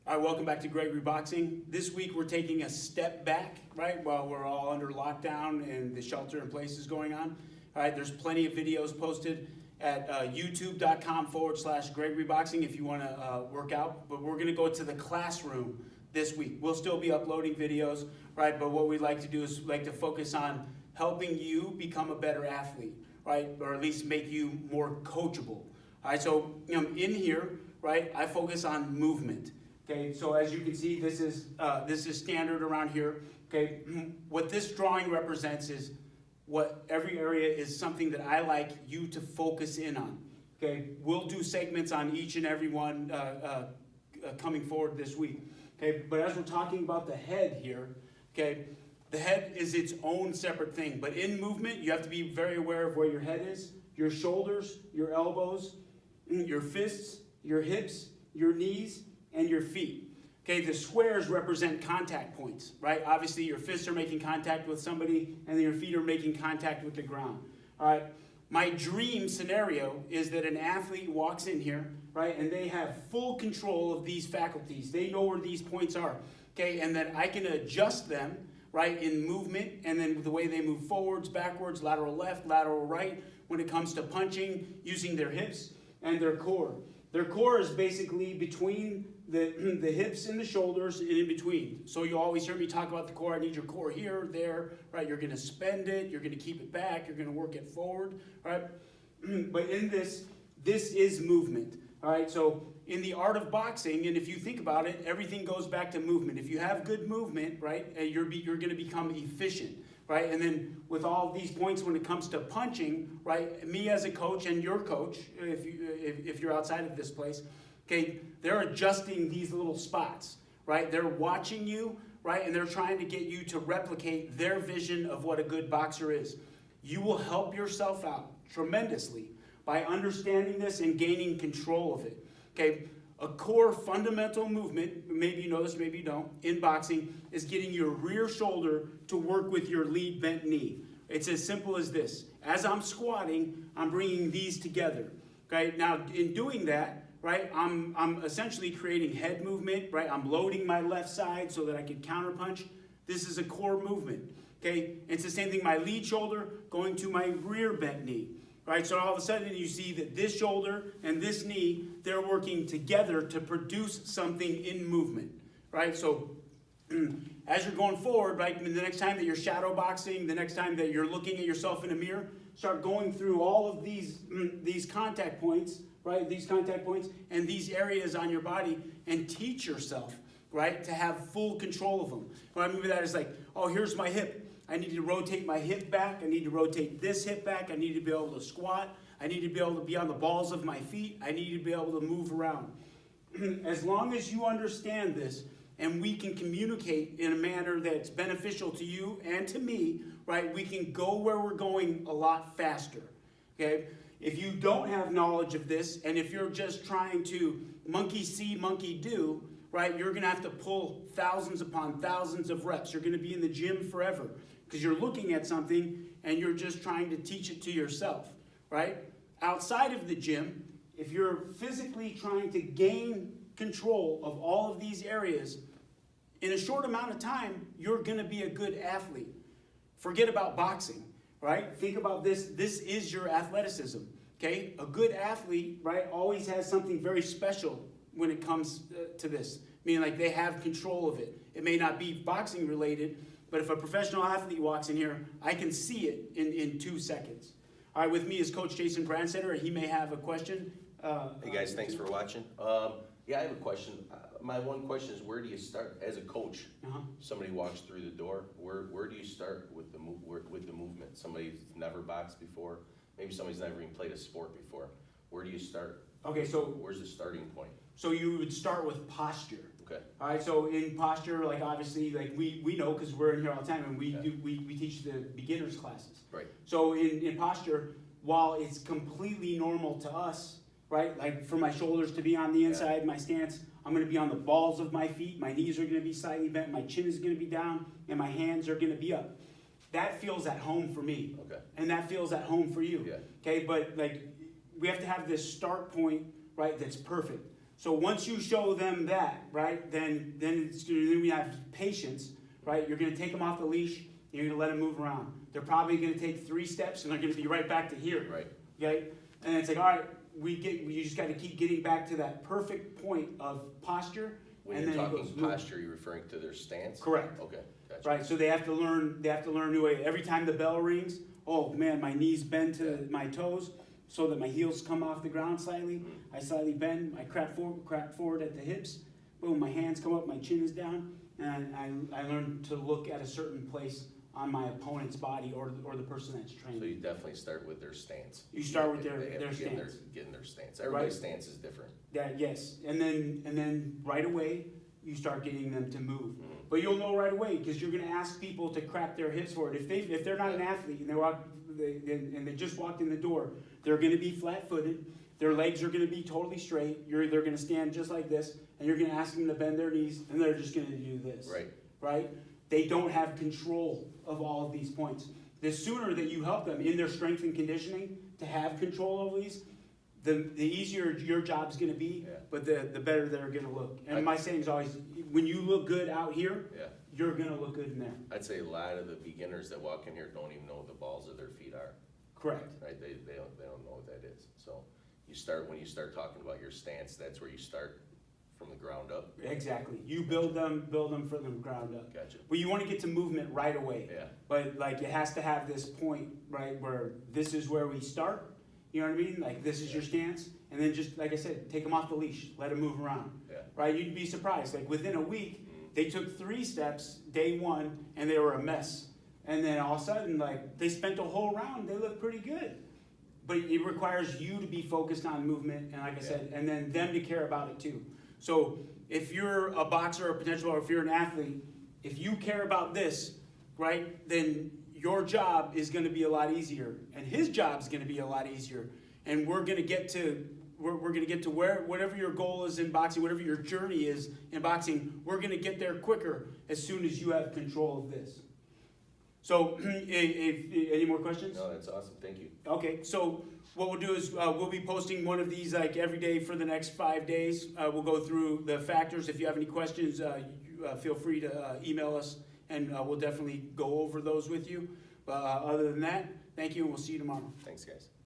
All right, welcome back to Gregory Boxing. This week we're taking a step back, right, while we're all under lockdown and the shelter in place is going on. All right, there's plenty of videos posted at youtube.com/Gregory Boxing if you want to work out. But we're going to go to the classroom this week. We'll still be uploading videos, right, but what we'd like to do is like to focus on helping you become a better athlete, right, or at least make you more coachable. All right, so in here, right, I focus on movement. Okay, so as you can see, this is standard around here. Okay, what this drawing represents is what every area is something that I like you to focus in on. Okay, we'll do segments on each and every one coming forward this week. Okay, but as we're talking about the head here, okay, the head is its own separate thing. But in movement, you have to be very aware of where your head is, your shoulders, your elbows, your fists, your hips, your knees, and your feet. Okay, the squares represent contact points, right? Obviously, your fists are making contact with somebody, and then your feet are making contact with the ground. All right, my dream scenario is that an athlete walks in here, right, and they have full control of these faculties. They know where these points are, okay, and that I can adjust them, right, in movement, and then the way they move forwards, backwards, lateral left, lateral right, when it comes to punching, using their hips and their core. Their core is basically between the hips and the shoulders and in between. So you always hear me talk about the core. I need your core here, there, right? You're going to spend it. You're going to keep it back. You're going to work it forward, right? But in this is movement, all right? So in the art of boxing, and if you think about it, everything goes back to movement. If you have good movement, right, you're going to become efficient, right? And then with all these points when it comes to punching, right, me as a coach and your coach, if you're outside of this place, okay, they're adjusting these little spots, right? They're watching you, right, and they're trying to get you to replicate their vision of what a good boxer is. You will help yourself out tremendously by understanding this and gaining control of it, okay? A core fundamental movement, maybe you know this, maybe you don't, in boxing is getting your rear shoulder to work with your lead bent knee. It's as simple as this. As I'm squatting, I'm bringing these together, okay? Now, in doing that, right, I'm essentially creating head movement, right? I'm loading my left side so that I can counterpunch. This is a core movement, okay? It's the same thing, my lead shoulder going to my rear bent knee. Right, so all of a sudden you see that this shoulder and this knee, they're working together to produce something in movement, right? So as you're going forward, right, the next time that you're shadow boxing, the next time that you're looking at yourself in a mirror, start going through all of these contact points, right, these contact points and these areas on your body and teach yourself, right, to have full control of them. What I mean by that is like, oh, here's my hip. I need to rotate my hip back. I need to rotate this hip back. I need to be able to squat. I need to be able to be on the balls of my feet. I need to be able to move around. As long as you understand this and we can communicate in a manner that's beneficial to you and to me, right, we can go where we're going a lot faster, okay? If you don't have knowledge of this and if you're just trying to monkey see, monkey do, right, you're going to have to pull thousands upon thousands of reps. You're going to be in the gym forever because you're looking at something and you're just trying to teach it to yourself, right? Outside of the gym, if you're physically trying to gain control of all of these areas, in a short amount of time, you're going to be a good athlete. Forget about boxing, right? Think about this. This is your athleticism, okay? A good athlete, right, always has something very special when it comes to this, meaning like they have control of it. It may not be boxing related, but if a professional athlete walks in here, I can see it in 2 seconds. All right, with me is Coach Jason Brandsetter. He may have a question. Hey guys, thanks for watching. Yeah, I have a question. My one question is, where do you start as a coach? Somebody walks through the door. Where do you start with the movement? Somebody's never boxed before. Maybe somebody's never even played a sport before. Where do you start? Okay, so where's the starting point? So you would start with posture. Okay. All right. So in posture, like obviously, like we know because we're in here all the time, and we teach the beginners classes. Right. So in posture, while it's completely normal to us, right? Like for my shoulders to be on the inside, my stance, I'm going to be on the balls of my feet. My knees are going to be slightly bent. My chin is going to be down, and my hands are going to be up. That feels at home for me. Okay. And that feels at home for you. Yeah. Okay. But like we have to have this start point, right? That's perfect. So once you show them that, right, then we have patience, right? You're going to take them off the leash. You're going to let them move around. They're probably going to take 3 steps, and they're going to be right back to here. Right. Okay? And it's like, all right, you just got to keep getting back to that perfect point of posture. When and you're then it talking goes, posture, you're referring to their stance? Correct. Okay, gotcha. Right, so they have to learn new way. Every time the bell rings, oh man, my knees bend to my toes so that my heels come off the ground slightly. Mm-hmm. I slightly bend, I crack forward at the hips. Boom, my hands come up, my chin is down, and I learn to look at a certain place on my opponent's body or the person that's training. So you definitely start with their stance. You start with They their have to stance. get in their stance. Everybody's Right. stance is different. Yes, and then right away you start getting them to move. Mhm. But you'll know right away because you're going to ask people to crack their hips forward. If they're not an athlete and they just walked in the door, they're going to be flat-footed. Their legs are going to be totally straight. They're going to stand just like this, and you're going to ask them to bend their knees, and they're just going to do this. Right. Right? They don't have control of all of these points. The sooner that you help them in their strength and conditioning to have control over these, the easier your job's going to be, Yeah. but the better they're going to look. And my saying is always, when you look good out here, Yeah. you're going to look good in there. I'd say a lot of the beginners that walk in here don't even know what the balls of their feet are. Correct. Right? They don't know what that is. So when you start talking about your stance, that's where you start from the ground up. Exactly. You build them from the ground up. Gotcha. But you want to get to movement right away. Yeah. But like it has to have this point, right, where this is where we start. You know what I mean? Like this is your stance. And then just, like I said, take them off the leash. Let them move around. Yeah. Right? You'd be surprised. Like within a week, they took 3 steps day 1 and they were a mess. And then all of a sudden, like they spent a whole round, they look pretty good. But it requires you to be focused on movement, and like I said, and then them to care about it too. So if you're a boxer or potential, or if you're an athlete, if you care about this, right, then your job is going to be a lot easier, and his job is going to be a lot easier, and we're going to get to whatever your goal is in boxing, whatever your journey is in boxing, we're going to get there quicker as soon as you have control of this. So, if any more questions? No, that's awesome. Thank you. Okay, so what we'll do is we'll be posting one of these like every day for the next 5 days. We'll go through the factors. If you have any questions, feel free to email us, and we'll definitely go over those with you. Other than that, thank you, and we'll see you tomorrow. Thanks, guys.